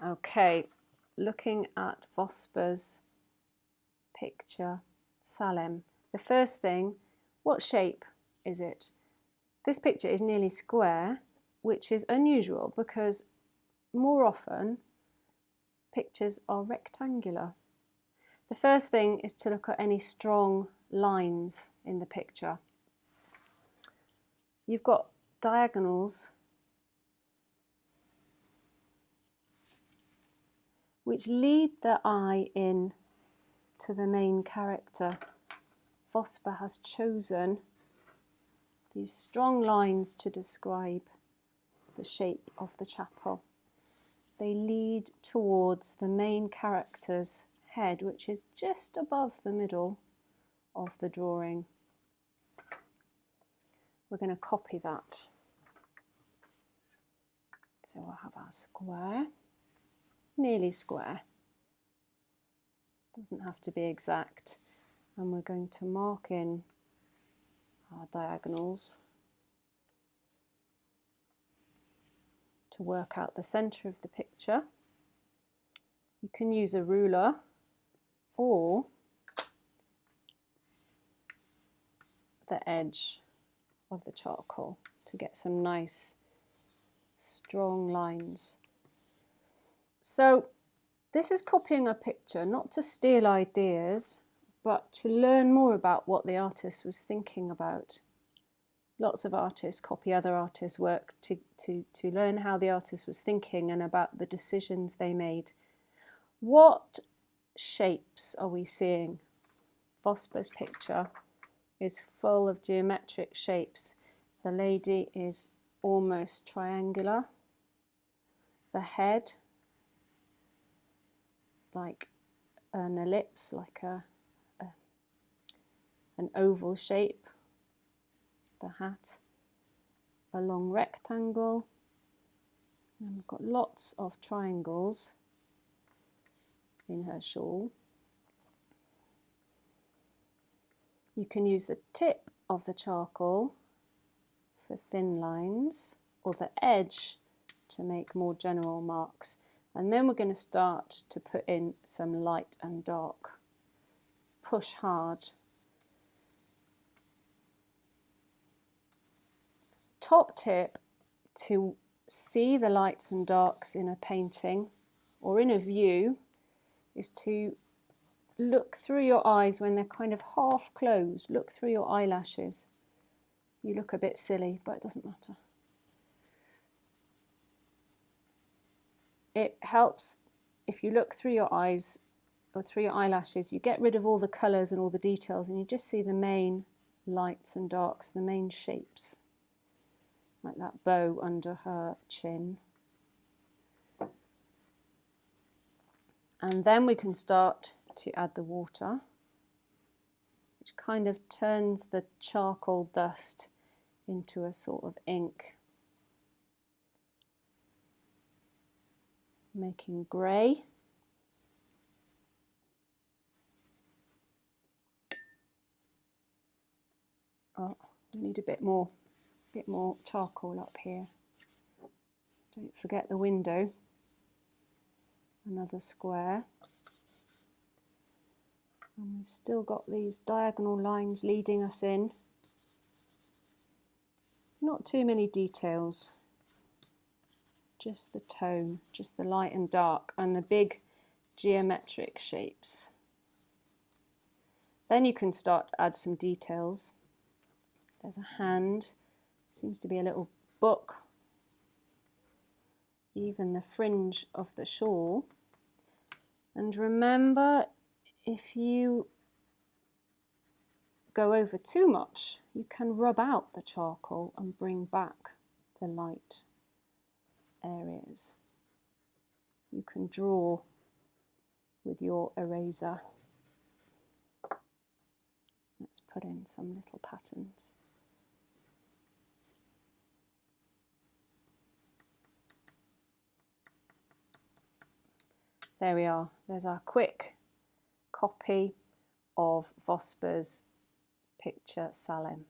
Okay, looking at Vosper's picture, Salem. The first thing, what shape is it? This picture is nearly square, which is unusual because more often pictures are rectangular. The first thing is to look at any strong lines in the picture. You've got diagonals which lead the eye in to the main character. Vosper has chosen these strong lines to describe the shape of the chapel. They lead towards the main character's head, which is just above the middle of the drawing. We're going to copy that. So we'll have our square, nearly square. Doesn't have to be exact. And we're going to mark in our diagonals to work out the centre of the picture. You can use a ruler or the edge of the charcoal to get some nice strong lines. So this is copying a picture, not to steal ideas, but to learn more about what the artist was thinking about. Lots of artists copy other artists' work to learn how the artist was thinking and about the decisions they made. What shapes are we seeing? Vosper's picture is full of geometric shapes. The lady is almost triangular. The head, like an ellipse, like an oval shape. The hat, a long rectangle. And we've got lots of triangles in her shawl. You can use the tip of the charcoal for thin lines or the edge to make more general marks. And then we're going to start to put in some light and dark. Push hard. Top tip to see the lights and darks in a painting or in a view is to look through your eyes when they're kind of half closed. Look through your eyelashes. You look a bit silly, but it doesn't matter. It helps if you look through your eyes or through your eyelashes, you get rid of all the colours and all the details and you just see the main lights and darks, the main shapes. Like that bow under her chin. And then we can start to add the water, which kind of turns the charcoal dust into a sort of ink, making grey. Oh, we need a bit more charcoal up here. Don't forget the window. Another square. And we've still got these diagonal lines leading us in. Not too many details. Just the tone, just the light and dark and the big geometric shapes. Then you can start to add some details. There's a hand. Seems to be a little book. Even the fringe of the shawl. And remember, if you go over too much, you can rub out the charcoal and bring back the light areas. You can draw with your eraser. Let's put in some little patterns. There we are. There's our quick copy of Vosper's picture Salem.